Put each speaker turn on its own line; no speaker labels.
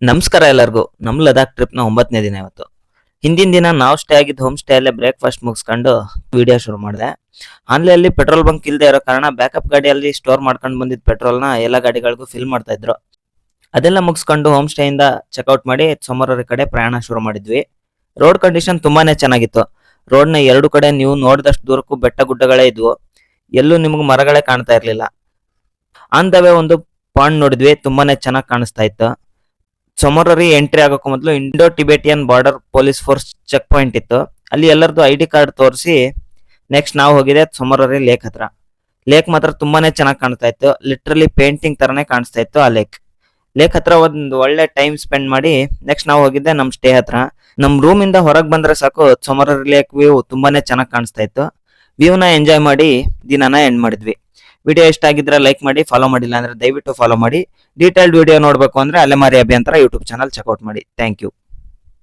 ನಮಸ್ಕಾರ ಎಲ್ಲರಿಗೂ. ನಮ್ಮ ಲದಾಖ್ ಟ್ರಿಪ್ನ 9ನೇ ದಿನ ಇವತ್ತು. ಹಿಂದಿನ ದಿನ ನಾವು ಸ್ಟೇ ಆಗಿದ್ದ ಹೋಮ್ ಸ್ಟೇ ಅಲ್ಲೇ ಬ್ರೇಕ್ಫಾಸ್ಟ್ ಮುಗಿಸ್ಕೊಂಡು ವಿಡಿಯೋ ಶುರು ಮಾಡಿದೆ. ಆನ್ಲೈನಲ್ಲಿ ಪೆಟ್ರೋಲ್ ಬಂಕ್ ಇಲ್ಲದೆ ಇರೋ ಕಾರಣ ಬ್ಯಾಕಪ್ ಗಾಡಿಯಲ್ಲಿ ಸ್ಟೋರ್ ಮಾಡ್ಕೊಂಡು ಬಂದಿದ್ದ ಪೆಟ್ರೋಲ್ನ ಎಲ್ಲ ಗಾಡಿಗಳಿಗೂ ಫಿಲ್ ಮಾಡ್ತಾ ಇದ್ರು. ಅದೆಲ್ಲ ಮುಗಿಸ್ಕೊಂಡು ಹೋಮ್ ಸ್ಟೇಯಿಂದ ಚೆಕ್ಔಟ್ ಮಾಡಿ ಸೊಮರೂರು ಕಡೆ ಪ್ರಯಾಣ ಶುರು ಮಾಡಿದ್ವಿ. ರೋಡ್ ಕಂಡೀಷನ್ ತುಂಬಾನೇ ಚೆನ್ನಾಗಿತ್ತು. ರೋಡ್ನ ಎರಡು ಕಡೆ ನೀವು ನೋಡಿದಷ್ಟು ದೂರಕ್ಕೂ ಬೆಟ್ಟ ಗುಡ್ಡಗಳೇ ಇದ್ವು. ಎಲ್ಲೂ ನಿಮ್ಗೆ ಮರಗಳೇ ಕಾಣ್ತಾ ಇರಲಿಲ್ಲ. ಆನ್ ದ ವೇ ಒಂದು ಪಾಂಡ್ ನೋಡಿದ್ವಿ, ತುಂಬಾನೇ ಚೆನ್ನಾಗಿ ಕಾಣಿಸ್ತಾ ಇತ್ತು. ಸೊಮರೂರು ಎಂಟ್ರಿ ಆಗೋಕ್ಕೂ ಮೊದಲು Indo Tibetan border police force checkpoint ಇತ್ತು. ಅಲ್ಲಿ ಎಲ್ಲರದ್ದು ID ಕಾರ್ಡ್ ತೋರಿಸಿ ನೆಕ್ಸ್ಟ್ ನಾವು ಹೋಗಿದೆ ಸೊಮರೂರು ಲೇಕ್ ಹತ್ರ. ಲೇಕ್ ಮಾತ್ರ ತುಂಬಾನೇ ಚೆನ್ನಾಗಿ ಕಾಣಿಸ್ತಾ ಇತ್ತು. ಲಿಟ್ರಲಿ ಪೇಂಟಿಂಗ್ ತರನೇ ಕಾಣಿಸ್ತಾ ಇತ್ತು ಆ ಲೇಕ್ ಹತ್ರ ಒಂದು ಒಳ್ಳೆ ಟೈಮ್ ಸ್ಪೆಂಡ್ ಮಾಡಿ ನೆಕ್ಸ್ಟ್ ನಾವು ಹೋಗಿದ್ದೆ ನಮ್ಮ ಸ್ಟೇ ಹತ್ರ. ನಮ್ಮ ರೂಮ್ ಇಂದ ಹೊರಗೆ ಬಂದ್ರೆ ಸಾಕು ಸೊಮರೂರು ಲೇಕ್ ವ್ಯೂ ತುಂಬಾನೇ ಚೆನ್ನಾಗಿ ಕಾಣಿಸ್ತಾ ಇತ್ತು. ವ್ಯೂನ ಎಂಜಾಯ್ ಮಾಡಿ ದಿನಾನ ಎಂಡ್ ಮಾಡಿದ್ವಿ. ವಿಡಿಯೋ ಇಷ್ಟ ಆಗಿದ್ರೆ ಲೈಕ್ ಮಾಡಿ, ಫಾಲೋ ಮಾಡಿಲ್ಲ ಅಂದ್ರೆ ದಯವಿಟ್ಟು ಫಾಲೋ ಮಾಡಿ. ಡೀಟೇಲ್ಡ್ ವಿಡಿಯೋ ನೋಡಬೇಕು ಅಂದ್ರೆ ಅಲೆಮಾರಿ ಅಭಿ ಅಂತ ಯೂಟ್ಯೂಬ್ ಚಾನಲ್ ಚೆಕ್ಔಟ್ ಮಾಡಿ. Thank you.